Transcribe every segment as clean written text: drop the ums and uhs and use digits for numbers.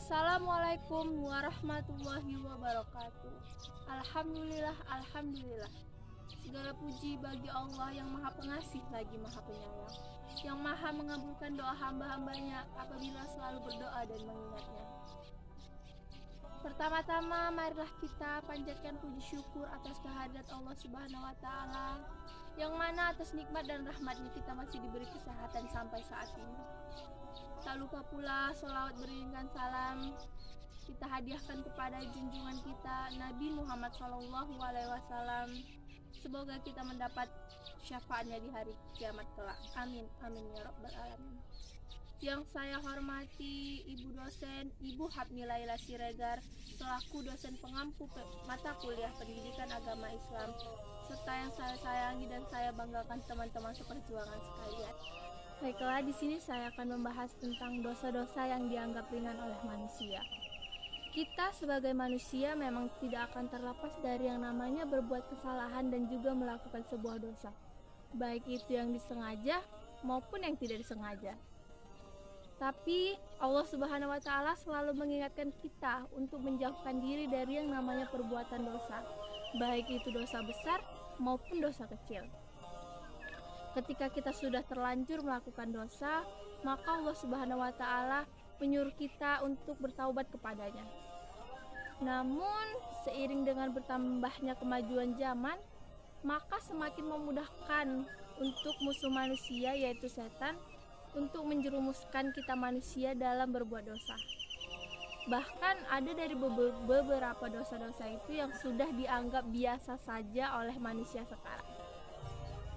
Assalamualaikum warahmatullahi wabarakatuh. Alhamdulillah. Segala puji bagi Allah yang Maha Pengasih lagi Maha Penyayang, yang Maha mengabulkan doa hamba-hambanya apabila selalu berdoa dan mengingatnya. Pertama-tama marilah kita panjatkan puji syukur atas kehadirat Allah Subhanahu wa taala, yang mana atas nikmat dan rahmatnya kita masih diberi kesehatan sampai saat ini. Tak lupa pula sholawat beriringan salam kita hadiahkan kepada junjungan kita Nabi Muhammad SAW. Semoga kita mendapat syafaatnya di hari kiamat kelak. Amin ya rabbal alamin. Yang saya hormati Ibu dosen Ibu Hapni Laila Siregar selaku dosen pengampu mata kuliah Pendidikan Agama Islam, serta yang saya sayangi dan saya banggakan teman-teman seperjuangan sekalian. Baiklah, di sini saya akan membahas tentang dosa-dosa yang dianggap ringan oleh manusia. Kita sebagai manusia memang tidak akan terlepas dari yang namanya berbuat kesalahan dan juga melakukan sebuah dosa, baik itu yang disengaja maupun yang tidak disengaja. Tapi Allah Subhanahu wa taala selalu mengingatkan kita untuk menjauhkan diri dari yang namanya perbuatan dosa, baik itu dosa besar maupun dosa kecil. Ketika kita sudah terlanjur melakukan dosa, maka Allah Subhanahu wa taala menyuruh kita untuk bertaubat kepadanya. Namun, seiring dengan bertambahnya kemajuan zaman, maka semakin memudahkan untuk musuh manusia yaitu setan untuk menjerumuskan kita manusia dalam berbuat dosa. Bahkan ada dari beberapa dosa-dosa itu yang sudah dianggap biasa saja oleh manusia sekarang.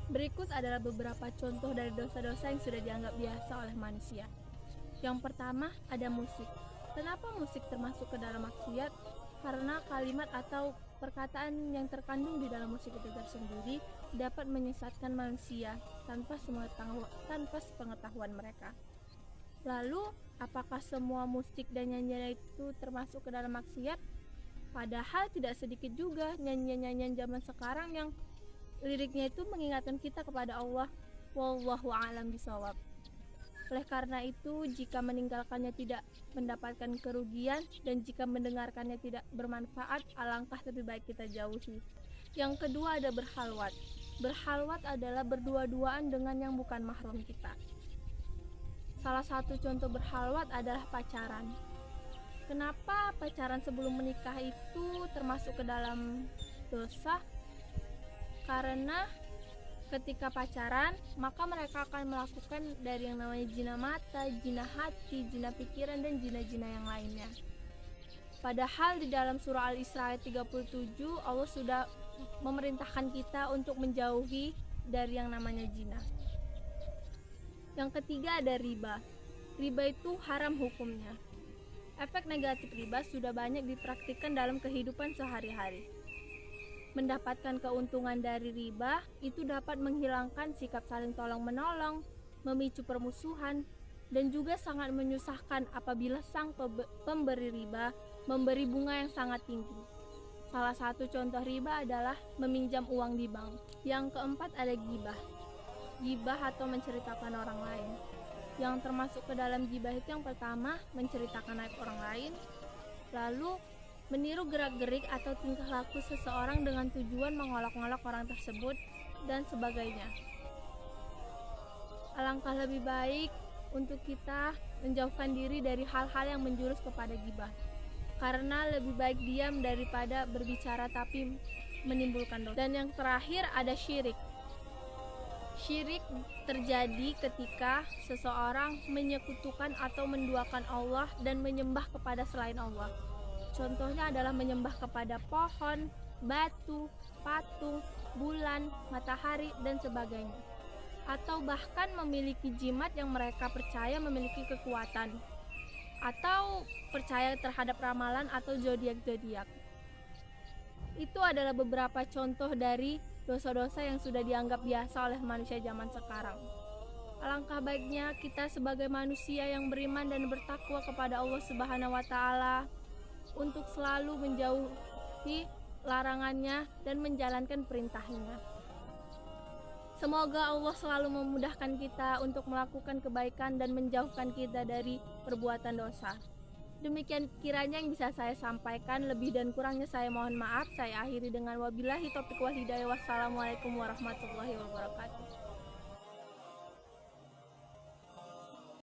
Berikut adalah beberapa contoh dari dosa-dosa yang sudah dianggap biasa oleh manusia. Yang pertama ada musik. Kenapa musik termasuk ke dalam maksiat? Karena kalimat atau perkataan yang terkandung di dalam musik itu tersendiri dapat menyesatkan manusia tanpa sepengetahuan mereka. Lalu, apakah semua musik dan nyanyian itu termasuk ke dalam maksiat? Padahal tidak sedikit juga nyanyian-nyanyian zaman sekarang yang liriknya itu mengingatkan kita kepada Allah. Wallahu a'lam bishawab. Oleh karena itu, jika meninggalkannya tidak mendapatkan kerugian dan jika mendengarkannya tidak bermanfaat, alangkah lebih baik kita jauhi. Yang kedua ada berhalwat. Berhalwat adalah berdua-duaan dengan yang bukan mahram kita. Salah satu contoh berhalwat adalah pacaran. Kenapa pacaran sebelum menikah itu termasuk ke dalam dosa? Karena ketika pacaran, maka mereka akan melakukan dari yang namanya zina mata, zina hati, zina pikiran, dan zina-zina yang lainnya. Padahal di dalam surah Al-Isra ayat 37, Allah sudah memerintahkan kita untuk menjauhi dari yang namanya zina. Yang ketiga ada riba. Riba itu haram hukumnya. Efek negatif riba sudah banyak dipraktikkan dalam kehidupan sehari-hari. Mendapatkan keuntungan dari riba itu dapat menghilangkan sikap saling tolong-menolong, memicu permusuhan, dan juga sangat menyusahkan apabila sang pemberi riba memberi bunga yang sangat tinggi. Salah satu contoh riba adalah meminjam uang di bank. Yang keempat ada gibah. Gibah atau menceritakan orang lain. Yang termasuk ke dalam gibah itu yang pertama, menceritakan aib orang lain, lalu meniru gerak-gerik atau tingkah laku seseorang dengan tujuan mengolok-olok orang tersebut, dan sebagainya. Alangkah lebih baik untuk kita menjauhkan diri dari hal-hal yang menjurus kepada gibah, karena lebih baik diam daripada berbicara tapi menimbulkan dosa. Dan yang terakhir ada syirik. Syirik terjadi ketika seseorang menyekutukan atau menduakan Allah dan menyembah kepada selain Allah. Contohnya adalah menyembah kepada pohon, batu, patung, bulan, matahari, dan sebagainya. Atau bahkan memiliki jimat yang mereka percaya memiliki kekuatan. Atau percaya terhadap ramalan atau zodiak-zodiak. Itu adalah beberapa contoh dari dosa-dosa yang sudah dianggap biasa oleh manusia zaman sekarang. Alangkah baiknya kita sebagai manusia yang beriman dan bertakwa kepada Allah Subhanahu wa taala untuk selalu menjauhi larangannya dan menjalankan perintahnya. Semoga Allah selalu memudahkan kita untuk melakukan kebaikan dan menjauhkan kita dari perbuatan dosa. Demikian kiranya yang bisa saya sampaikan, lebih dan kurangnya saya mohon maaf. Saya akhiri dengan wabillahi taufiq wal hidayah. Wassalamualaikum warahmatullahi wabarakatuh.